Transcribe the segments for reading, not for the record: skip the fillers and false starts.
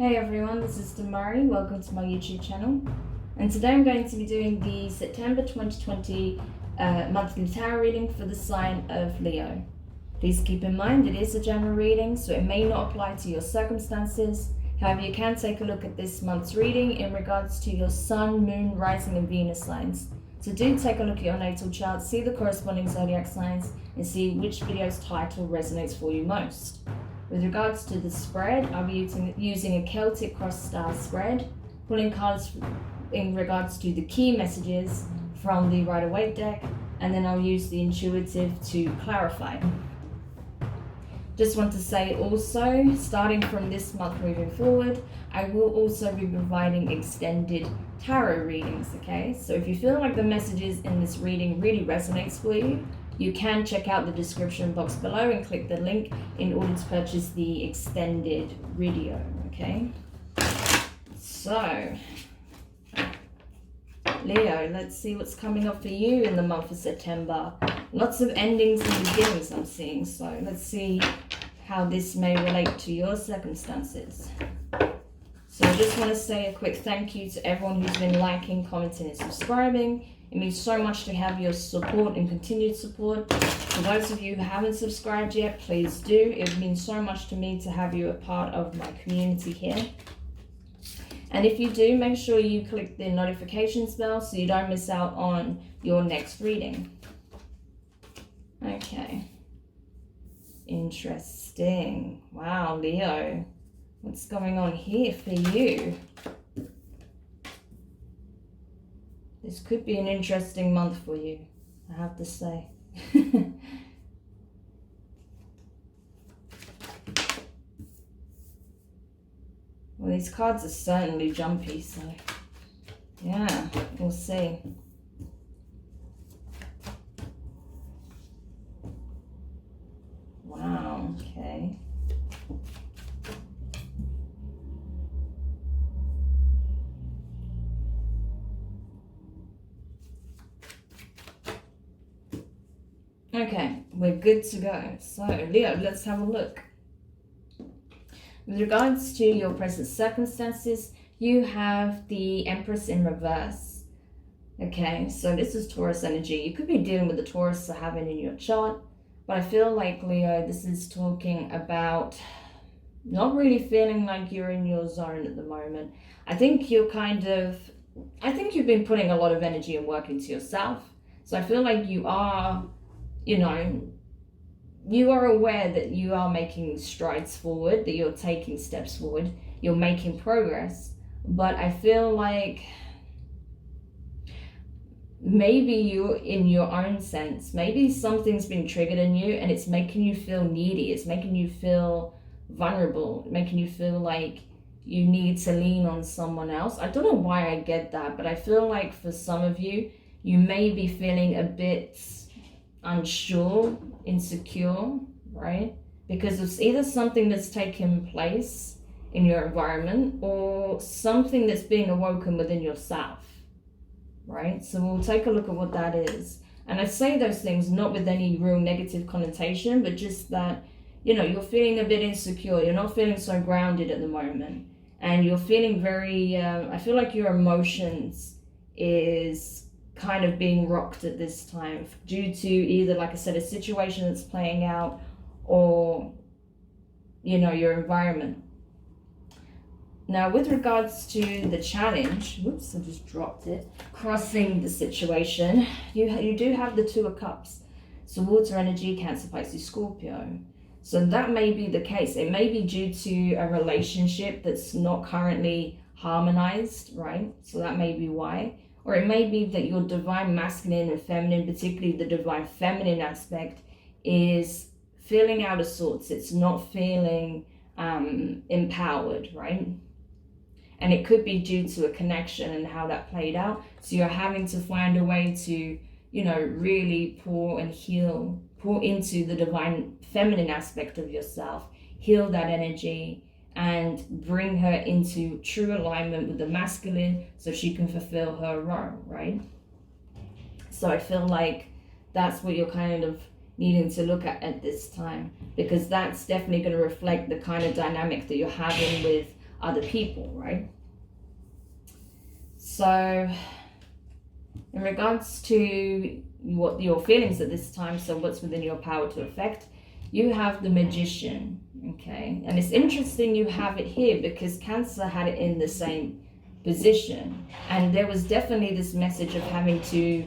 Hey everyone, this is Demari. Welcome to my YouTube channel. And today I'm going to be doing the September 2020 monthly tarot reading for the sign of Leo. Please keep in mind it is a general reading, so it may not apply to your circumstances. However, you can take a look at this month's reading in regards to your Sun, Moon, Rising and Venus signs. So do take a look at your natal chart, see the corresponding zodiac signs, and see which video's title resonates for you most. With regards to the spread, I'll be using a Celtic cross style spread, pulling cards in regards to the key messages from the Rider-Waite deck, and then I'll use the intuitive to clarify. Just want to say also, starting from this month moving forward, I will also be providing extended tarot readings, okay? So if you feel like the messages in this reading really resonates for you, you can check out the description box below and click the link in order to purchase the extended video, okay? So, Leo, let's see what's coming up for you in the month of September. Lots of endings and beginnings I'm seeing, so let's see how this may relate to your circumstances. So I just want to say a quick thank you to everyone who's been liking, commenting and subscribing. It means so much to have your support and continued support. For those of you who haven't subscribed yet, please do. It means so much to me to have you a part of my community here. And if you do, make sure you click the notifications bell so you don't miss out on your next reading. Okay. Interesting. Wow, Leo. What's going on here for you? This could be an interesting month for you, I have to say. Well, these cards are certainly jumpy, so yeah, we'll see. Wow, okay. Okay, we're good to go. So, Leo, let's have a look. With regards to your present circumstances, you have the Empress in reverse. Okay, so this is Taurus energy. You could be dealing with the Taurus you having in your chart, but I feel like, Leo, this is talking about not really feeling like you're in your zone at the moment. I think you've been putting a lot of energy and work into yourself. So I feel like you are, you are aware that you are making strides forward, that you're taking steps forward, you're making progress. But I feel like maybe you, in your own sense, maybe something's been triggered in you and it's making you feel needy, it's making you feel vulnerable, making you feel like you need to lean on someone else. I don't know why I get that, but I feel like for some of you, you may be feeling a bit unsure, insecure, right? Because it's either something that's taken place in your environment or something that's being awoken within yourself, right? So we'll take a look at what that is. And I say those things not with any real negative connotation, but just that, you're feeling a bit insecure, you're not feeling so grounded at the moment, and you're feeling very, I feel like your emotions is kind of being rocked at this time due to either, like I said, a situation that's playing out or, your environment. Now, with regards to the challenge, whoops, I just dropped it, crossing the situation, you do have the Two of Cups. So water energy, Cancer, Pisces, Scorpio. So that may be the case. It may be due to a relationship that's not currently harmonized, right? So that may be why. Or it may be that your divine masculine and feminine, particularly the divine feminine aspect, is feeling out of sorts. It's not feeling empowered, right? And it could be due to a connection and how that played out. So you're having to find a way to, really pour into the divine feminine aspect of yourself, heal that energy, and bring her into true alignment with the masculine so she can fulfill her role, right? So I feel like that's what you're kind of needing to look at this time, because that's definitely going to reflect the kind of dynamic that you're having with other people, right? So in regards to what your feelings at this time, so what's within your power to affect, you have the Magician, okay? And it's interesting you have it here because Cancer had it in the same position, and there was definitely this message of having to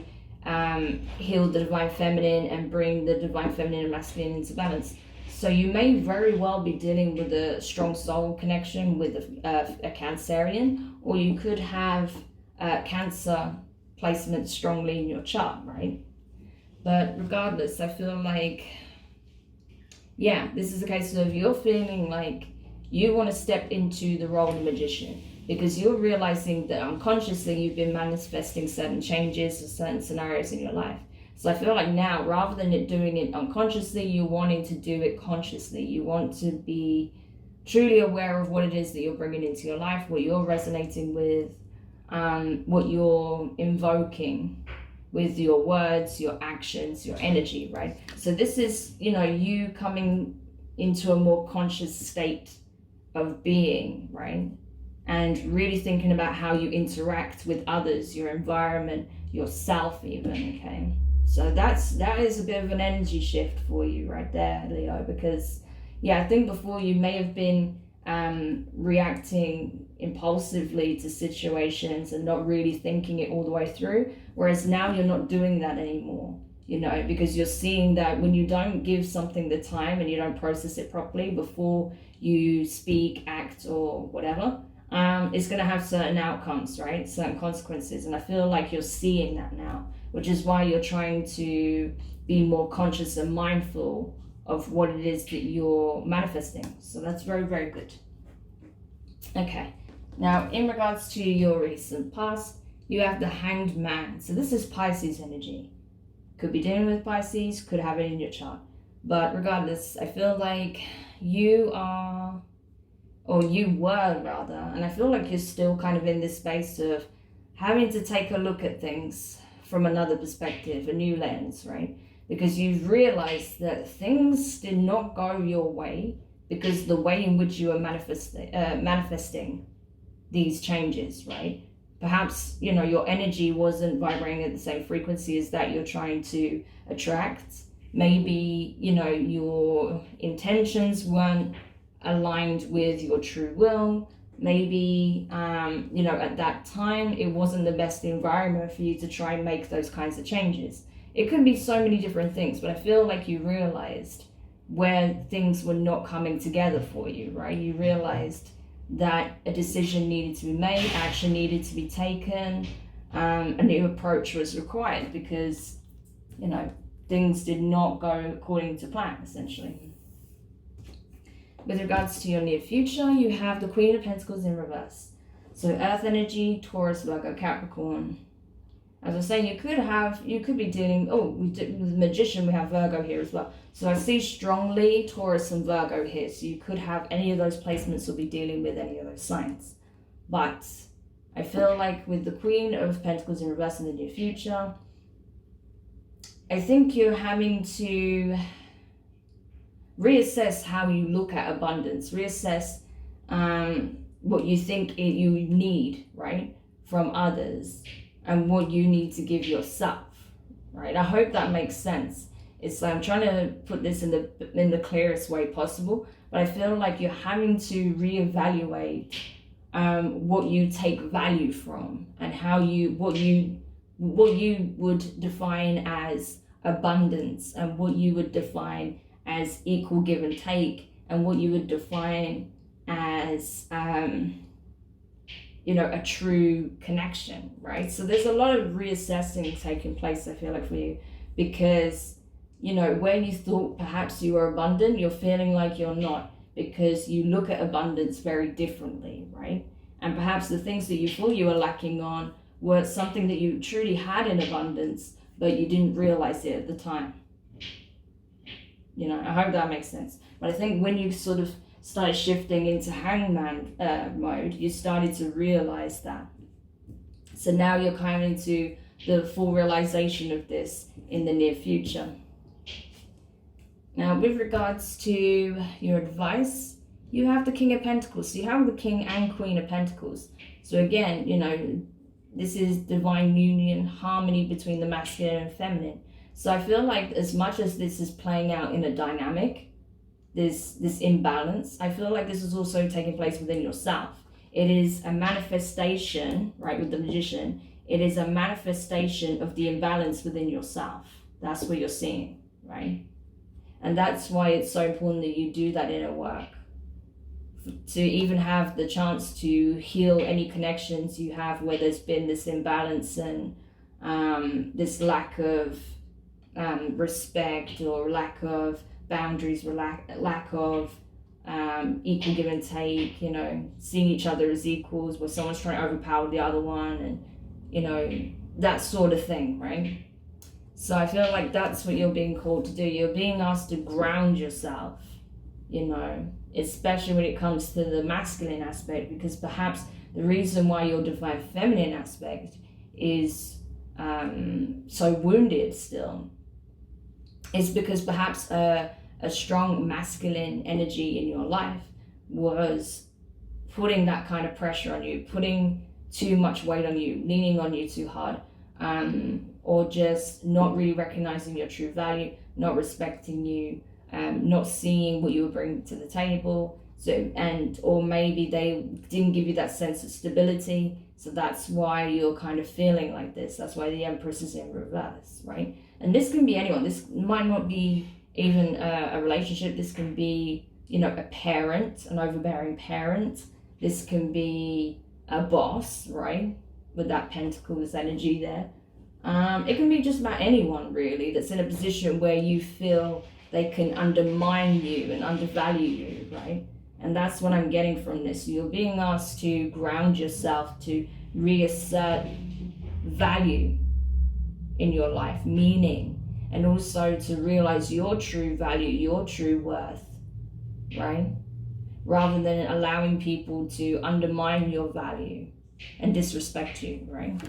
heal the divine feminine and bring the divine feminine and masculine into balance. So you may very well be dealing with a strong soul connection with a Cancerian, or you could have Cancer placement strongly in your chart, right? But regardless, I feel like, yeah, this is a case of you're feeling like you want to step into the role of Magician, because you're realizing that unconsciously you've been manifesting certain changes or certain scenarios in your life. So I feel like now, rather than doing it unconsciously, you're wanting to do it consciously. You want to be truly aware of what it is that you're bringing into your life, what you're resonating with, what you're invoking with your words, your actions, your energy, right? So this is, you coming into a more conscious state of being, right? And really thinking about how you interact with others, your environment, yourself even, okay? So that is a bit of an energy shift for you right there, Leo, because, yeah, I think before you may have been reacting impulsively to situations and not really thinking it all the way through, whereas now you're not doing that anymore, because you're seeing that when you don't give something the time and you don't process it properly before you speak, act, or whatever, it's going to have certain outcomes, right? Certain consequences. And I feel like you're seeing that now, which is why you're trying to be more conscious and mindful of what it is that you're manifesting. So that's very, very good. Okay. Now, in regards to your recent past, you have the Hanged Man. So this is Pisces energy. Could be dealing with Pisces, could have it in your chart. But regardless, I feel like you are, or you were rather, and I feel like you're still kind of in this space of having to take a look at things from another perspective, a new lens, right? Because you've realized that things did not go your way because the way in which you are manifesting these changes, right? Perhaps, your energy wasn't vibrating at the same frequency as that you're trying to attract. Maybe, your intentions weren't aligned with your true will. Maybe, at that time, it wasn't the best environment for you to try and make those kinds of changes. It could be so many different things, but I feel like you realized where things were not coming together for you, right? You realized that a decision needed to be made, action needed to be taken, a new approach was required because, things did not go according to plan, essentially. With regards to your near future, you have the Queen of Pentacles in reverse. So Earth energy, Taurus, Virgo, Capricorn. As I was saying, you could be dealing, with the Magician, we have Virgo here as well. So I see strongly Taurus and Virgo here. So you could have any of those placements or be dealing with any of those signs. But I feel like with the Queen of Pentacles in reverse in the near future, I think you're having to reassess how you look at abundance, reassess what you think you need, right, from others, and what you need to give yourself, right? I hope that makes sense. It's I'm trying to put this in the clearest way possible, but I feel like you're having to reevaluate what you take value from and how what you would define as abundance and what you would define as equal give and take and what you would define as a true connection, right? So there's a lot of reassessing taking place, I feel like, for you, because where you thought perhaps you were abundant, you're feeling like you're not, because you look at abundance very differently, right? And perhaps the things that you thought you were lacking on were something that you truly had in abundance, but you didn't realize it at the time. I hope that makes sense. But I think when you sort of started shifting into hangman mode, you started to realize that. So now you're coming into the full realization of this in the near future. Now, with regards to your advice, you have the King of Pentacles. So you have the King and Queen of Pentacles. So again, you know, this is divine union, harmony between the masculine and feminine. So I feel like as much as this is playing out in a dynamic, this imbalance, I feel like this is also taking place within yourself. It is a manifestation, right, with the Magician. It is a manifestation of the imbalance within yourself. That's what you're seeing, right? And that's why it's so important that you do that inner work. To even have the chance to heal any connections you have where there's been this imbalance and this lack of respect or lack of boundaries, or lack of equal give and take, you know, seeing each other as equals where someone's trying to overpower the other one, and, you know, that sort of thing, right? So I feel like that's what you're being called to do. You're being asked to ground yourself, you know, especially when it comes to the masculine aspect, because perhaps the reason why your divine feminine aspect is so wounded still is because perhaps a strong masculine energy in your life was putting that kind of pressure on you, putting too much weight on you, leaning on you too hard, or just not really recognizing your true value, not respecting you, not seeing what you were bringing to the table. So, or maybe they didn't give you that sense of stability. So that's why you're kind of feeling like this. That's why the Empress is in reverse, right? And this can be anyone. This might not be even a relationship. This can be, you know, a parent, an overbearing parent. This can be a boss, right? With that Pentacles energy there. It can be just about anyone really that's in a position where you feel they can undermine you and undervalue you, right? And that's what I'm getting from this. You're being asked to ground yourself, to reassert value in your life, meaning, and also to realize your true value, your true worth, right? Rather than allowing people to undermine your value and disrespect you, right?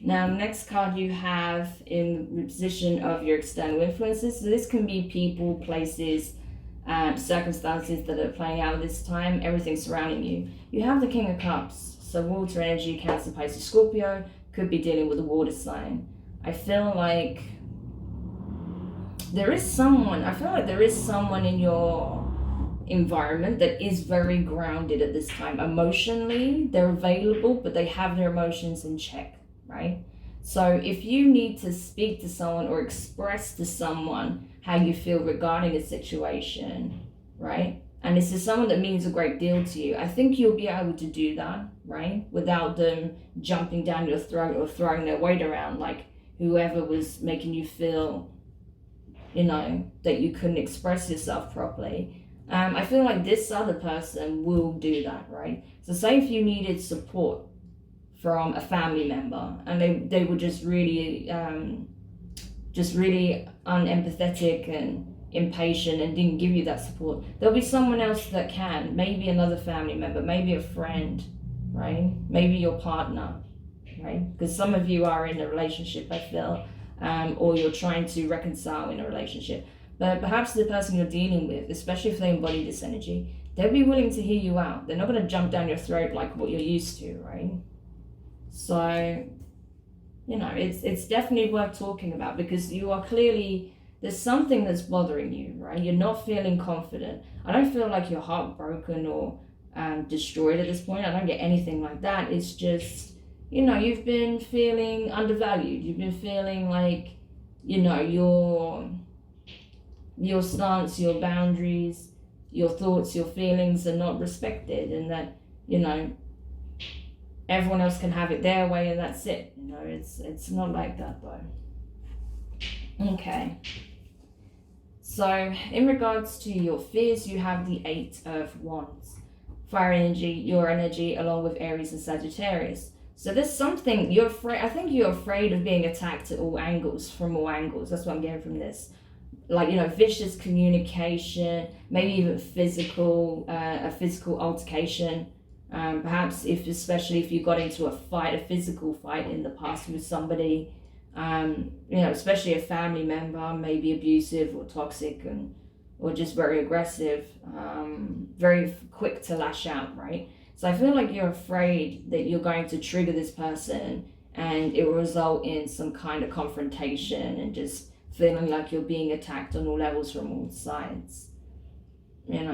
Now, the next card you have in the position of your external influences. So this can be people, places, circumstances that are playing out this time, everything surrounding you. You have the King of Cups. So water energy, Cancer, Pisces, Scorpio, could be dealing with a water sign. I feel like there is someone in your environment that is very grounded at this time. Emotionally, they're available, but they have their emotions in check, right? So if you need to speak to someone or express to someone how you feel regarding a situation, right? And this is someone that means a great deal to you, I think you'll be able to do that, right? Without them jumping down your throat or throwing their weight around like whoever was making you feel, you know, that you couldn't express yourself properly. I feel like this other person will do that, right? So say if you needed support from a family member and they were just really unempathetic and impatient and didn't give you that support, there'll be someone else that can, maybe another family member, maybe a friend, right? Maybe your partner, right? Because some of you are in a relationship, I feel, or you're trying to reconcile in a relationship. But perhaps the person you're dealing with, especially if they embody this energy, they'll be willing to hear you out. They're not going to jump down your throat like what you're used to, right? So, you know, it's definitely worth talking about, because you are clearly, there's something that's bothering you, right? You're not feeling confident. I don't feel like you're heartbroken or destroyed at this point. I don't get anything like that. It's just, you know, you've been feeling undervalued. You've been feeling like, you know, your stance, your boundaries, your thoughts, your feelings are not respected, and that, you know, everyone else can have it their way and that's it. You know, it's not like that though. Okay. So in regards to your fears, you have the 8 of Wands. Fire energy, your energy, along with Aries and Sagittarius. So there's something you're afraid, I think you're afraid of being attacked at all angles, from all angles. That's what I'm getting from this. Like, you know, vicious communication, maybe even physical, a physical altercation. Perhaps especially if you got into a physical fight in the past with somebody, you know, especially a family member, maybe abusive or toxic, and, or just very aggressive, very quick to lash out, right? So I feel like you're afraid that you're going to trigger this person and it will result in some kind of confrontation and just feeling like you're being attacked on all levels from all sides.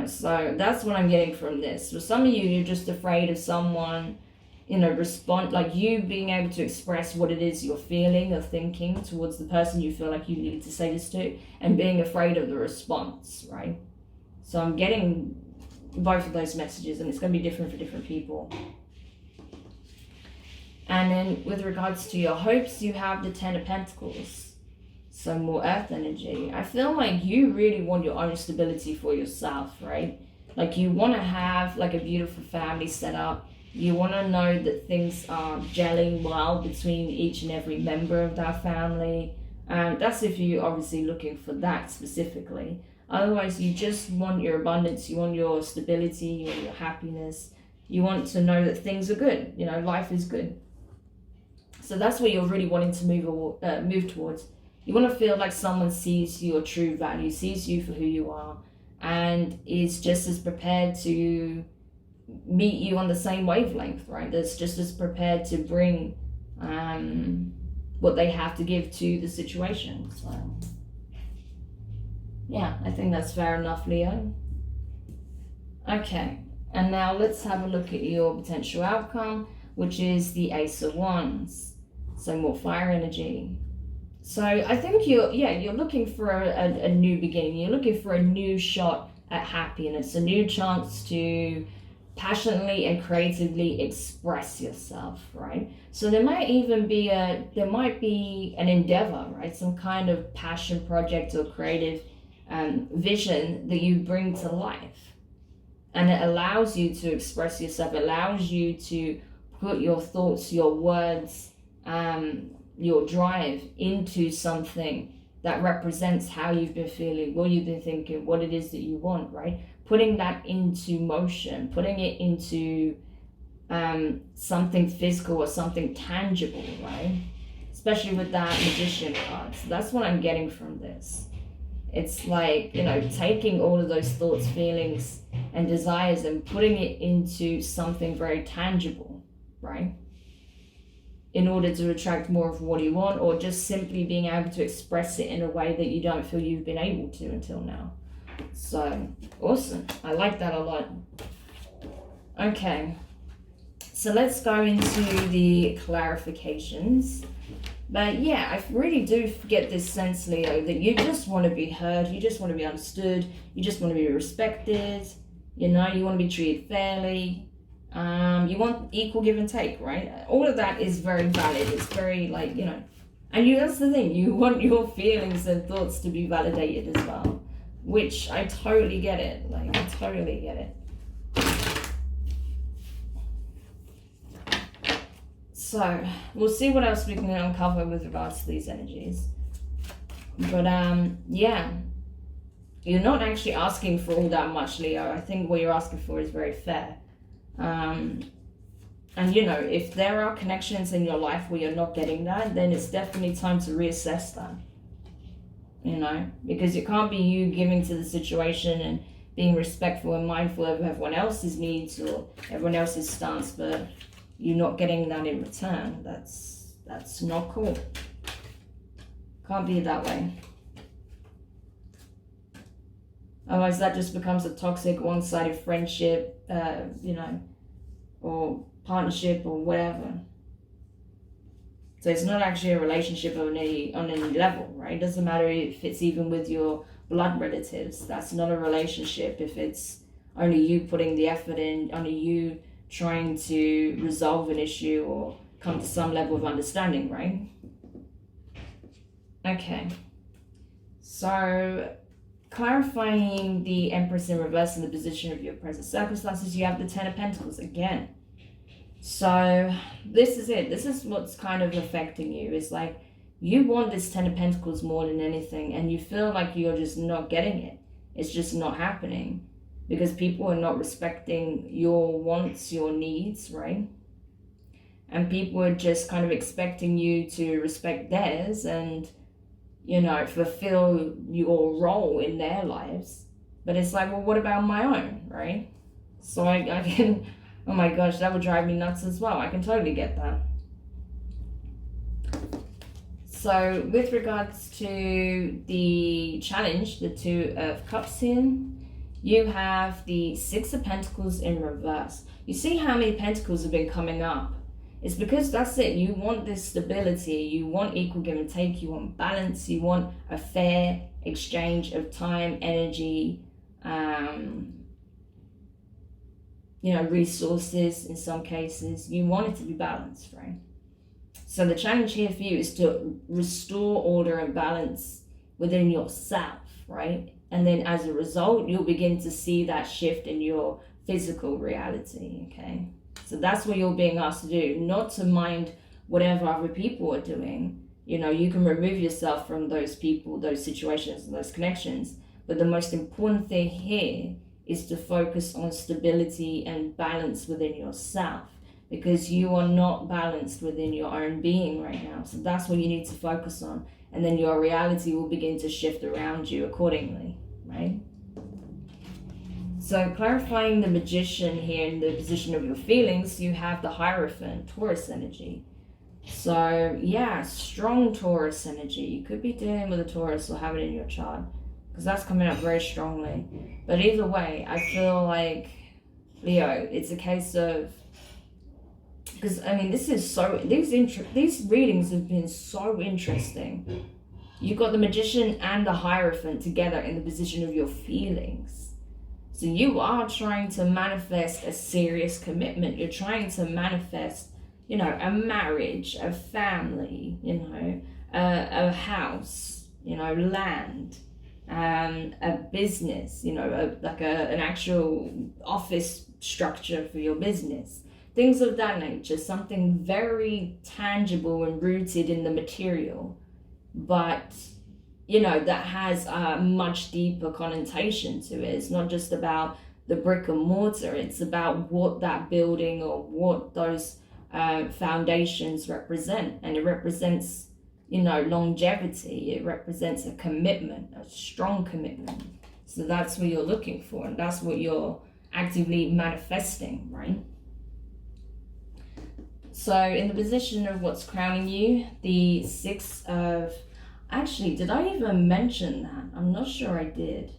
So that's what I'm getting from this. For some of you, you're just afraid of someone, respond, like you being able to express what it is you're feeling or thinking towards the person you feel like you need to say this to, and being afraid of the response, right? So I'm getting both of those messages, and it's going to be different for different people. And then with regards to your hopes, you have the Ten of Pentacles. So more earth energy. I feel like you really want your own stability for yourself, right? Like you want to have like a beautiful family set up. You want to know that things are gelling well between each and every member of that family. And that's if you're obviously looking for that specifically. Otherwise, you just want your abundance. You want your stability. You want your happiness. You want to know that things are good. Life is good. So that's what you're really wanting to move towards. You want to feel like someone sees your true value, sees you for who you are, and is just as prepared to meet you on the same wavelength, right? That's just as prepared to bring what they have to give to the situation. So, yeah, I think that's fair enough, Leo. Okay, and now let's have a look at your potential outcome, which is the Ace of Wands. So more fire energy. So I think you're looking for a new beginning. You're looking for a new shot at happiness, a new chance to passionately and creatively express yourself, right? So there might be an endeavor, right? Some kind of passion project or creative vision that you bring to life. And it allows you to express yourself, allows you to put your thoughts, your words, your drive into something that represents how you've been feeling, what you've been thinking, what it is that you want, right? Putting that into motion, putting it into something physical or something tangible, right? Especially with that Magician card. So that's what I'm getting from this. It's like, taking all of those thoughts, feelings, and desires and putting it into something very tangible, right? In order to attract more of what you want, or just simply being able to express it in a way that you don't feel you've been able to until now. So, awesome. I like that a lot. Okay. So let's go into the clarifications. But yeah, I really do get this sense, Leo, that you just want to be heard. You just want to be understood. You just want to be respected. You want to be treated fairly. You want equal give and take, right? All of that is very valid. It's very and that's the thing, you want your feelings and thoughts to be validated as well, which I totally get it. I totally get it. So we'll see what else we can uncover with regards to these energies. But yeah, you're not actually asking for all that much, Leo. I think what you're asking for is very fair. And if there are connections in your life where you're not getting that, then it's definitely time to reassess that. Because it can't be you giving to the situation and being respectful and mindful of everyone else's needs or everyone else's stance, but you're not getting that in return. That's not cool. Can't be that way. Otherwise, that just becomes a toxic, one-sided friendship, or partnership or whatever. So it's not actually a relationship on any level, right? It doesn't matter if it's even with your blood relatives. That's not a relationship if it's only you putting the effort in, only you trying to resolve an issue or come to some level of understanding, right? Okay. So clarifying the Empress in reverse in the position of your present circumstances, you have the Ten of Pentacles again. So this is it. This is what's kind of affecting you. It's like you want this Ten of Pentacles more than anything, and you feel like you're just not getting it. It's just not happening because people are not respecting your wants, your needs, right? And people are just kind of expecting you to respect theirs and fulfill your role in their lives. But it's like, well, what about my own, right? So I can, oh my gosh, that would drive me nuts as well. I can totally get that. So with regards to the challenge, the Two of Cups here, you have the Six of Pentacles in reverse. You see how many pentacles have been coming up? It's because that's it. You want this stability. You want equal give and take. You want balance. You want a fair exchange of time, energy, resources in some cases. You want it to be balanced, right? So the challenge here for you is to restore order and balance within yourself, right? And then as a result, you'll begin to see that shift in your physical reality, okay? So that's what you're being asked to do, not to mind whatever other people are doing. You can remove yourself from those people, those situations, and those connections. But the most important thing here is to focus on stability and balance within yourself, because you are not balanced within your own being right now. So that's what you need to focus on. And then your reality will begin to shift around you accordingly, right? So clarifying the Magician here in the position of your feelings, you have the Hierophant, Taurus energy. So yeah, strong Taurus energy. You could be dealing with a Taurus or have it in your chart, because that's coming up very strongly. But either way, I feel like, Leo, it's a case of, because I mean, these readings have been so interesting. You've got the Magician and the Hierophant together in the position of your feelings. So you are trying to manifest a serious commitment. You're trying to manifest, a marriage, a family, a house, land, a business, an actual office structure for your business. Things of that nature, something very tangible and rooted in the material, but that has a much deeper connotation to it. It's not just about the brick and mortar, it's about what that building or what those foundations represent. And it represents, longevity. It represents a commitment, a strong commitment. So that's what you're looking for, and that's what you're actively manifesting, right? So in the position of what's crowning you, the Six of... Actually, did I even mention that? I'm not sure I did.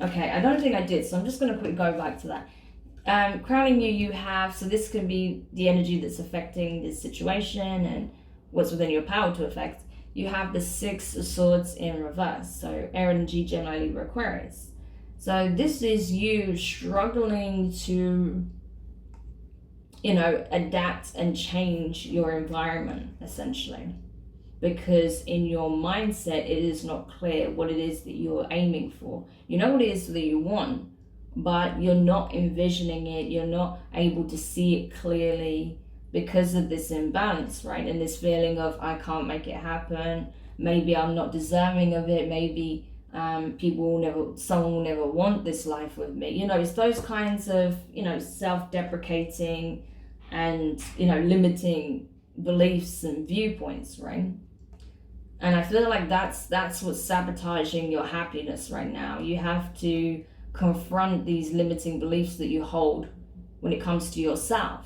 Okay, I don't think I did, so I'm just going to quickly go back to that. Crowning you have, so this can be the energy that's affecting this situation and what's within your power to affect. You have the Six of Swords in reverse, so air energy, Gemini, Libra, Aquarius. So this is you struggling to, adapt and change your environment, essentially. Because in your mindset, it is not clear what it is that you're aiming for. You know what it is that you want, but you're not envisioning it. You're not able to see it clearly because of this imbalance, right? And this feeling of, I can't make it happen. Maybe I'm not deserving of it. Maybe someone will never want this life with me. It's those kinds of, self-deprecating and, limiting beliefs and viewpoints, right? And I feel like that's what's sabotaging your happiness right now. You have to confront these limiting beliefs that you hold when it comes to yourself,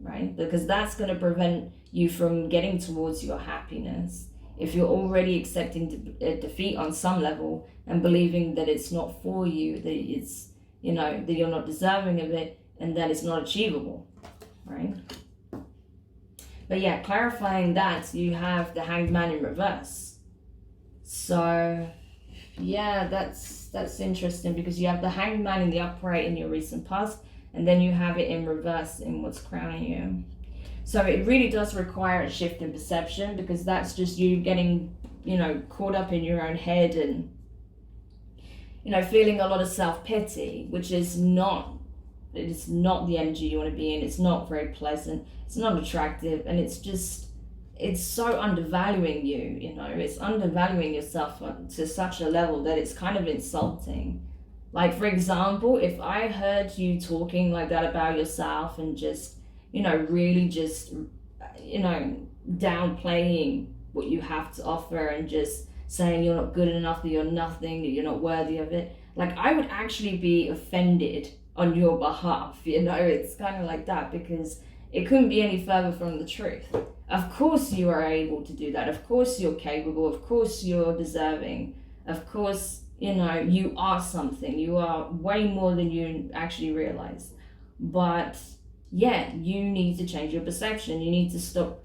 right? Because that's going to prevent you from getting towards your happiness. If you're already accepting defeat on some level and believing that it's not for you, that it's, that you're not deserving of it, and that it's not achievable, right? But yeah, clarifying that, you have the Hanged Man in reverse. So yeah, that's interesting, because you have the Hanged Man in the upright in your recent past, and then you have it in reverse in what's crowning you. So it really does require a shift in perception, because that's just you getting, caught up in your own head and, feeling a lot of self-pity, which is not the energy you want to be in. It's not very pleasant. It's not attractive, and it's so undervaluing you, it's undervaluing yourself to such a level that it's kind of insulting. Like, for example, if I heard you talking like that about yourself and just, really just, downplaying what you have to offer and just saying you're not good enough, that you're nothing, that you're not worthy of it. Like, I would actually be offended on your behalf, you know? It's kind of like that, because it couldn't be any further from the truth. Of course you are able to do that. Of course you're capable. Of course you're deserving. Of course, you know, you are something. You are way more than you actually realize. But yeah, you need to change your perception. You need to stop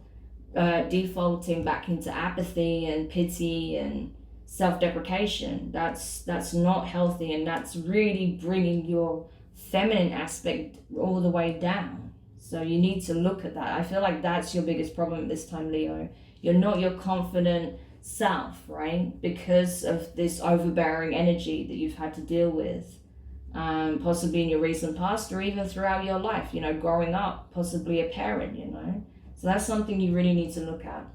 defaulting back into apathy and pity and self-deprecation. That's not healthy, and that's really bringing your feminine aspect all the way down. So you need to look at that. I feel like that's your biggest problem this time, Leo. You're not your confident self, right? Because of this overbearing energy that you've had to deal with, possibly in your recent past or even throughout your life, you know, growing up, possibly a parent, you know. So that's something you really need to look at.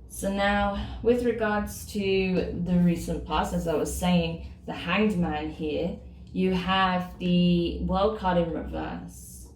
So now, with regards to the recent past, as I was saying, the Hanged Man here, you have the World card in reverse.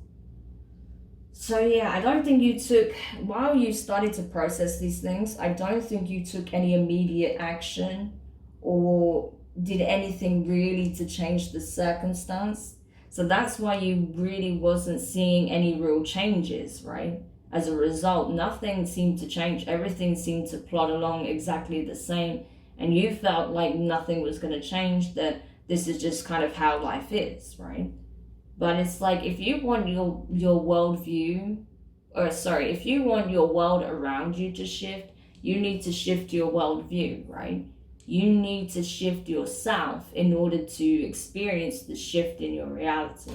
So yeah, I don't think you took, while you started to process these things, I don't think you took any immediate action or did anything really to change the circumstance. So that's why you really wasn't seeing any real changes, right? As a result, nothing seemed to change. Everything seemed to plod along exactly the same. And you felt like nothing was going to change, that this is just kind of how life is, right? But it's like, if you want your worldview, or sorry, if you want your world around you to shift, you need to shift your worldview, right? You need to shift yourself in order to experience the shift in your reality.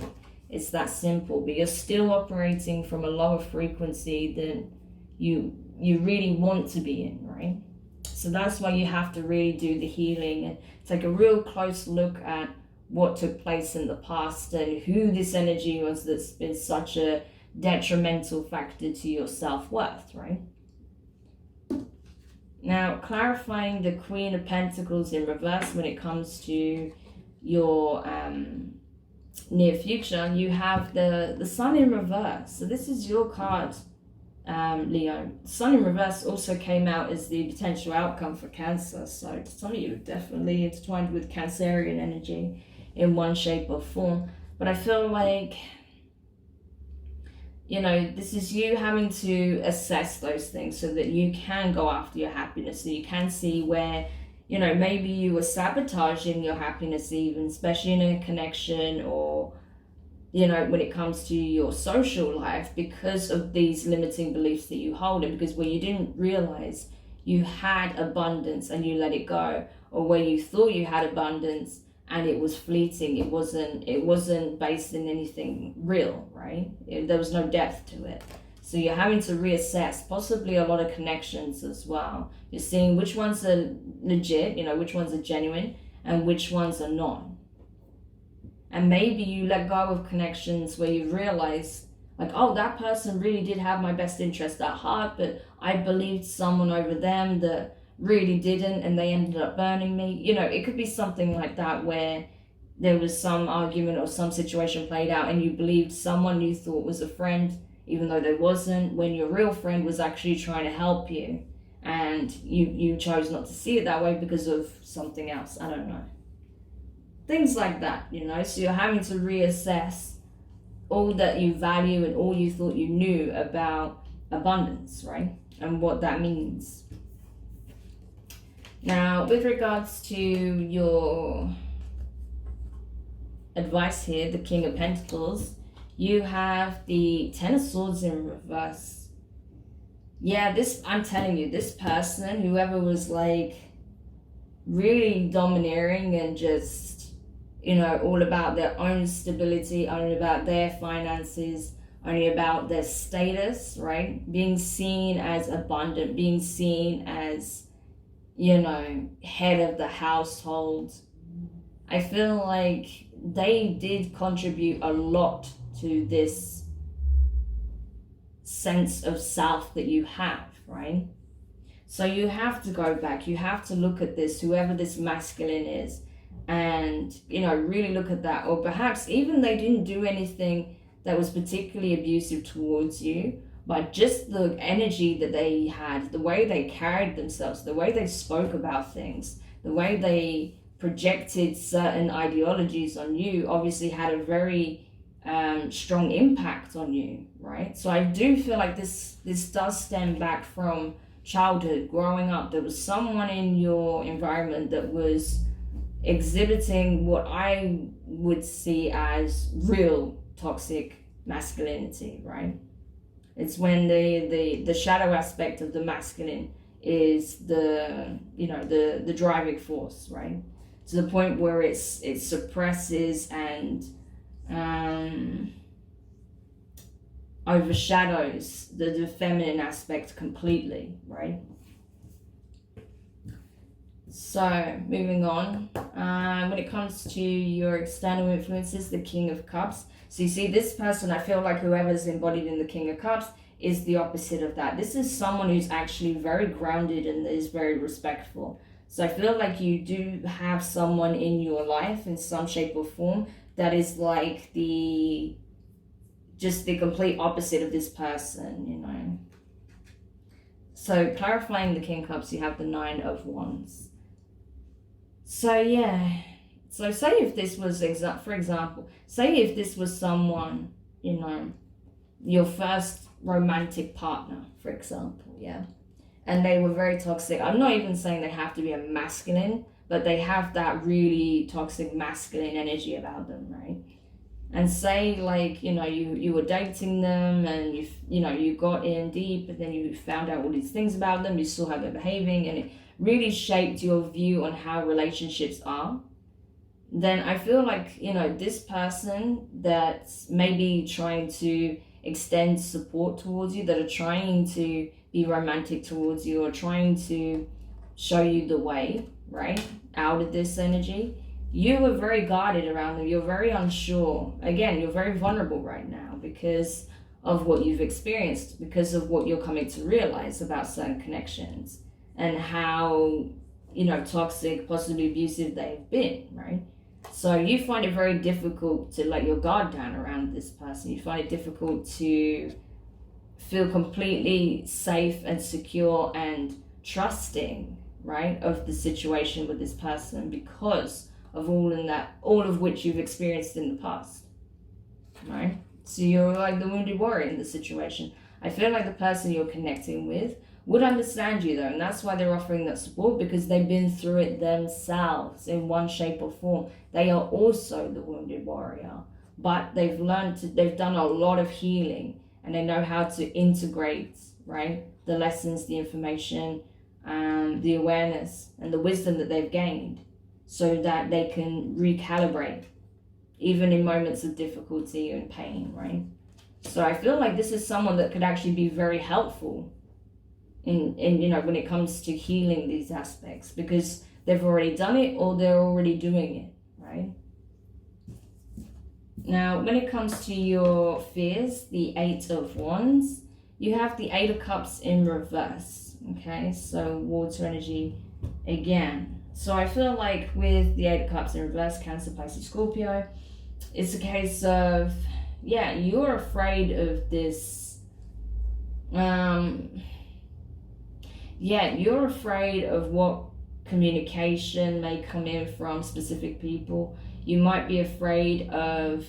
It's that simple, but you're still operating from a lower frequency than you really want to be in, right? So that's why you have to really do the healing and take a real close look at what took place in the past and who this energy was that's been such a detrimental factor to your self-worth, right? Now, clarifying the Queen of Pentacles in reverse when it comes to your near future, you have the Sun in reverse. So this is your card, Leo. Sun in reverse also came out as the potential outcome for Cancer. So some of you are definitely intertwined with Cancerian energy in one shape or form. But I feel like, you know, this is you having to assess those things so that you can go after your happiness, so you can see where, you know, maybe you were sabotaging your happiness even, especially in a connection or, you know, when it comes to your social life, because of these limiting beliefs that you hold, and because where you didn't realize you had abundance and you let it go, or where you thought you had abundance and it was fleeting, it wasn't based in anything real, right? There was no depth to it. So you're having to reassess, possibly a lot of connections as well. You're seeing which ones are legit, you know, which ones are genuine, and which ones are not. And maybe you let go of connections where you realize, like, oh, that person really did have my best interest at heart, but I believed someone over them that really didn't, and they ended up burning me. You know, it could be something like that, where there was some argument or some situation played out and you believed someone you thought was a friend, even though there wasn't, when your real friend was actually trying to help you, and you chose not to see it that way because of something else. I don't know. Things like that, you know. So you're having to reassess all that you value and all you thought you knew about abundance, right? And what that means. Now, with regards to your advice here, the King of Pentacles, you have the Ten of Swords in reverse. Yeah, I'm telling you, this person, whoever was like really domineering and just, you know, all about their own stability, only about their finances, only about their status, right? Being seen as abundant, being seen as, you know, head of the household. I feel like they did contribute a lot to this sense of self that you have, right? So you have to go back, you have to look at this, whoever this masculine is, and, you know, really look at that. Or perhaps even they didn't do anything that was particularly abusive towards you, but just the energy that they had, the way they carried themselves, the way they spoke about things, the way they projected certain ideologies on you obviously had a very strong impact on you, right? So I do feel like this does stem back from childhood, growing up. There was someone in your environment that was exhibiting what I would see as real toxic masculinity, right? It's when the shadow aspect of the masculine is the driving force, right? To the point where it suppresses and overshadows the feminine aspect completely, right? So moving on, when it comes to your external influences, the King of Cups. So you see this person, I feel like whoever's embodied in the King of Cups is the opposite of that. This is someone who's actually very grounded and is very respectful. So I feel like you do have someone in your life in some shape or form that is like just the complete opposite of this person, you know. So clarifying the King of Cups, you have the Nine of Wands. So yeah, so say if this was, for example, say if this was someone, you know, your first romantic partner, for example, yeah, and they were very toxic. I'm not even saying they have to be a masculine, but they have that really toxic masculine energy about them, right? And say like, you know, you were dating them and you got in deep, and then you found out all these things about them, you saw how they're behaving, and it really shaped your view on how relationships are. Then I feel like, you know, this person that's maybe trying to extend support towards you, that are trying to be romantic towards you, or trying to show you the way, right, out of this energy, you were very guarded around them. You're very unsure. Again, you're very vulnerable right now because of what you've experienced, because of what you're coming to realize about certain connections and how, you know, toxic, possibly abusive they've been, right? So you find it very difficult to let your guard down around this person. You find it difficult to feel completely safe and secure and trusting, right, of the situation with this person because of all of which you've experienced in the past, right? So you're like the wounded warrior in the situation. I feel like the person you're connecting with would understand you though, and that's why they're offering that support, because they've been through it themselves in one shape or form. They are also the wounded warrior, but they've done a lot of healing, and they know how to integrate, right, the lessons, the information, the awareness and the wisdom that they've gained, so that they can recalibrate even in moments of difficulty and pain, right? So I feel like this is someone that could actually be very helpful in you know, when it comes to healing these aspects, because they've already done it or they're already doing it, right? Now, when it comes to your fears, the Eight of Wands, you have the Eight of Cups in reverse, okay? So water energy again. So I feel like with the Eight of Cups in reverse, Cancer, Pisces, Scorpio, it's a case of, yeah, you're afraid of this, you're afraid of what communication may come in from specific people. You might be afraid of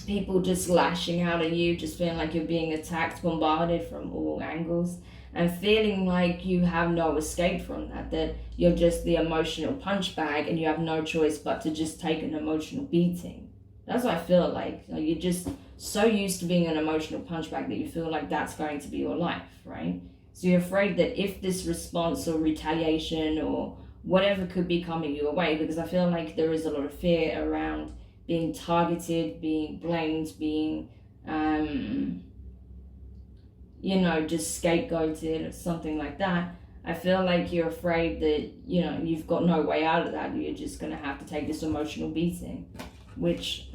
people just lashing out at you, just feeling like you're being attacked, bombarded from all angles, and feeling like you have no escape from that you're just the emotional punch bag and you have no choice but to just take an emotional beating. That's what I feel like. You're just so used to being an emotional punch bag that you feel like that's going to be your life, right? So you're afraid that if this response or retaliation or whatever could be coming your way, because I feel like there is a lot of fear around being targeted, being blamed, being just scapegoated or something like that. I feel like you're afraid that, you know, you've got no way out of that. You're just going to have to take this emotional beating, which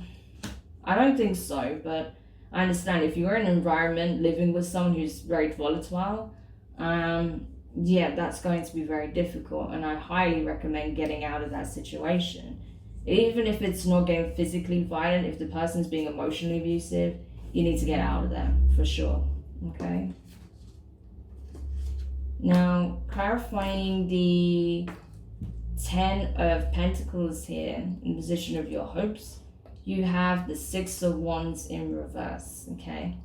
I don't think so, but I understand if you're in an environment living with someone who's very volatile, that's going to be very difficult, and I highly recommend getting out of that situation. Even if it's not getting physically violent, if the person's being emotionally abusive, you need to get out of there for sure. Okay. Now, clarifying the 10 of Pentacles here in position of your hopes, you have the 6 of Wands in reverse, okay?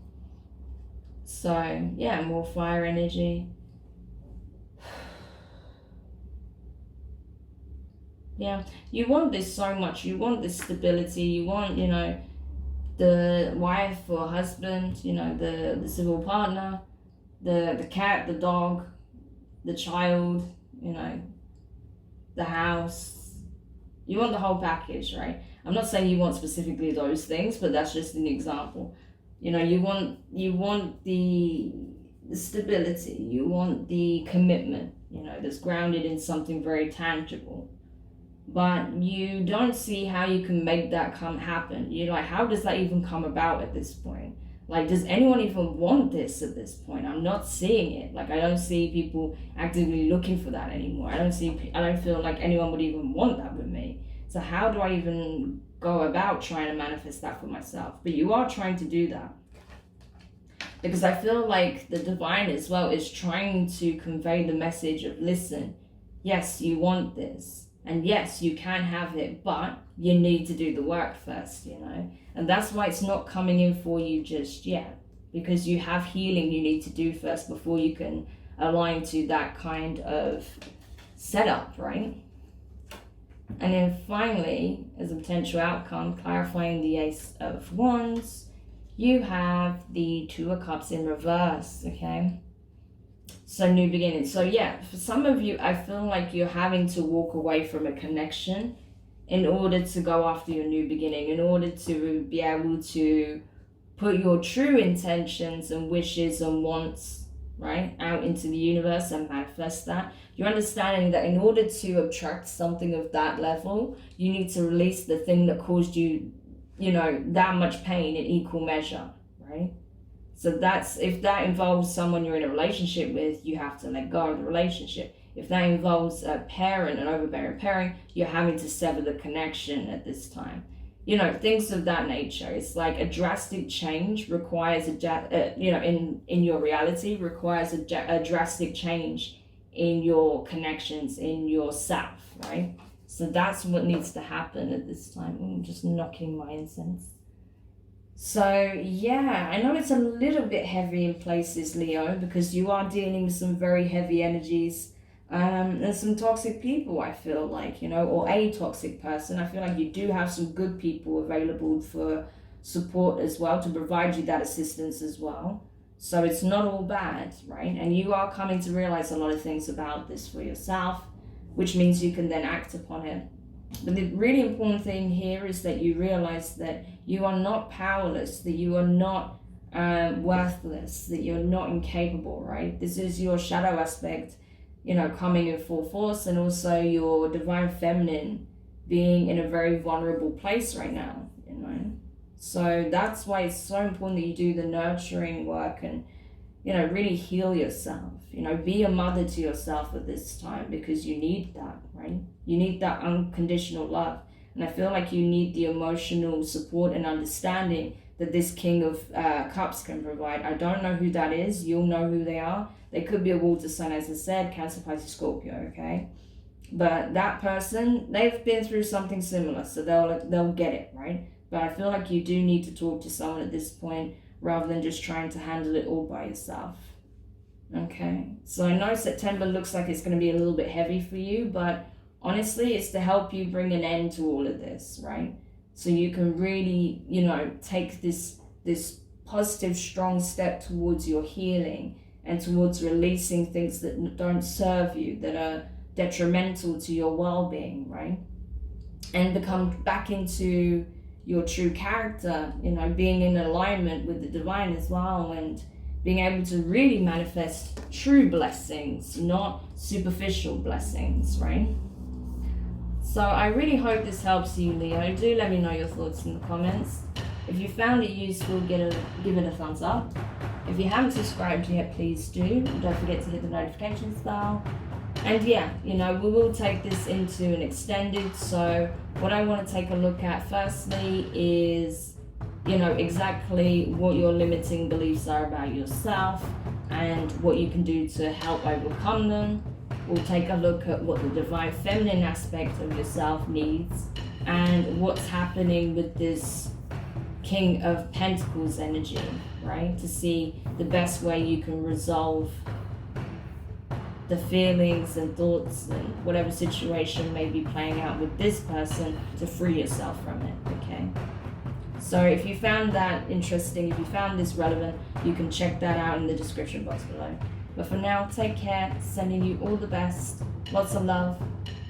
So, yeah, more fire energy. Yeah, you want this so much. You want this stability. You want, you know, the wife or husband, you know, the civil partner, the cat, the dog, the child, you know, the house. You want the whole package, right? I'm not saying you want specifically those things, but that's just an example. You know, you want the stability. You want the commitment, you know, that's grounded in something very tangible. But you don't see how you can make that happen. You're like, how does that even come about at this point? Like, does anyone even want this at this point? I'm not seeing it. Like, I don't see people actively looking for that anymore. I don't feel like anyone would even want that with me. So how do I even go about trying to manifest that for myself? But you are trying to do that. Because I feel like the divine as well is trying to convey the message of, listen, yes, you want this. And yes, you can have it, but you need to do the work first, you know? And that's why it's not coming in for you just yet. Because you have healing you need to do first before you can align to that kind of setup, right? And then finally, as a potential outcome, clarifying the Ace of Wands, you have the Two of Cups in reverse, okay? So new beginning. So yeah, for some of you, I feel like you're having to walk away from a connection in order to go after your new beginning, in order to be able to put your true intentions and wishes and wants, right, out into the universe and manifest that. You're understanding that in order to attract something of that level, you need to release the thing that caused you, you know, that much pain in equal measure, right? So that's, if that involves someone you're in a relationship with, you have to let go of the relationship. If that involves a parent, an overbearing parent, you're having to sever the connection at this time. You know, things of that nature. It's like a drastic change requires you know, in your reality, requires a drastic change in your connections, in yourself, right? So that's what needs to happen at this time. I'm just knocking my incense. So yeah, I know it's a little bit heavy in places, Leo, because you are dealing with some very heavy energies and some toxic people, I feel like, you know, or a toxic person. I feel like you do have some good people available for support as well, to provide you that assistance as well. So it's not all bad, right? And you are coming to realize a lot of things about this for yourself, which means you can then act upon it. But the really important thing here is that you realize that you are not powerless, that you are not worthless, that you're not incapable, right? This is your shadow aspect, you know, coming in full force, and also your divine feminine being in a very vulnerable place right now, you know? So that's why it's so important that you do the nurturing work and, you know, really heal yourself. You know, be a mother to yourself at this time, because you need that, right? You need that unconditional love. And I feel like you need the emotional support and understanding that this King of Cups can provide. I don't know who that is. You'll know who they are. They could be a water sign, as I said, Cancer, Pisces, Scorpio, okay? But that person, they've been through something similar, so they'll get it, right? But I feel like you do need to talk to someone at this point, rather than just trying to handle it all by yourself. Okay, so I know September looks like it's going to be a little bit heavy for you, but honestly, it's to help you bring an end to all of this, right? So you can really, you know, take this positive, strong step towards your healing and towards releasing things that don't serve you, that are detrimental to your well-being, right? And become back into your true character, you know, being in alignment with the divine as well, and being able to really manifest true blessings, not superficial blessings, right? So I really hope this helps you, Leo. Do let me know your thoughts in the comments. If you found it useful, give it a thumbs up. If you haven't subscribed yet, please do. Don't forget to hit the notifications bell. And yeah, you know, we will take this into an extended. So what I want to take a look at firstly is you know, exactly what your limiting beliefs are about yourself and what you can do to help overcome them. We'll take a look at what the divine feminine aspect of yourself needs and what's happening with this King of Pentacles energy, right? To see the best way you can resolve the feelings and thoughts and whatever situation may be playing out with this person to free yourself from it, okay? So if you found that interesting, if you found this relevant, you can check that out in the description box below. But for now, take care, sending you all the best, lots of love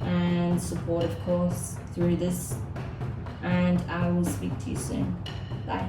and support, of course, through this. And I will speak to you soon. Bye.